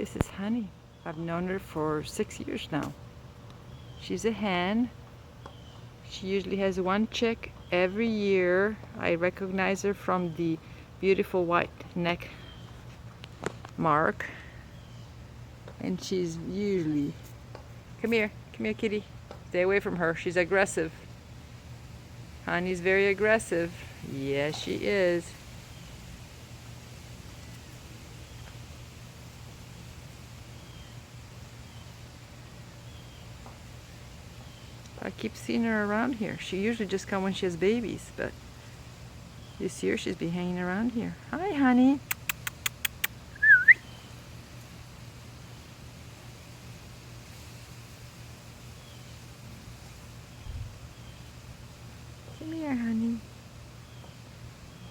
This is Honey. I've known her for 6 years now. She's a hen. She usually has one chick every year. I recognize her from the beautiful white neck mark. And she's usually... Come here kitty. Stay away from her, she's aggressive. Honey's very aggressive. Yes, she is. I keep seeing her around here. She usually just comes when she has babies, but this year she's been hanging around here. Hi, honey.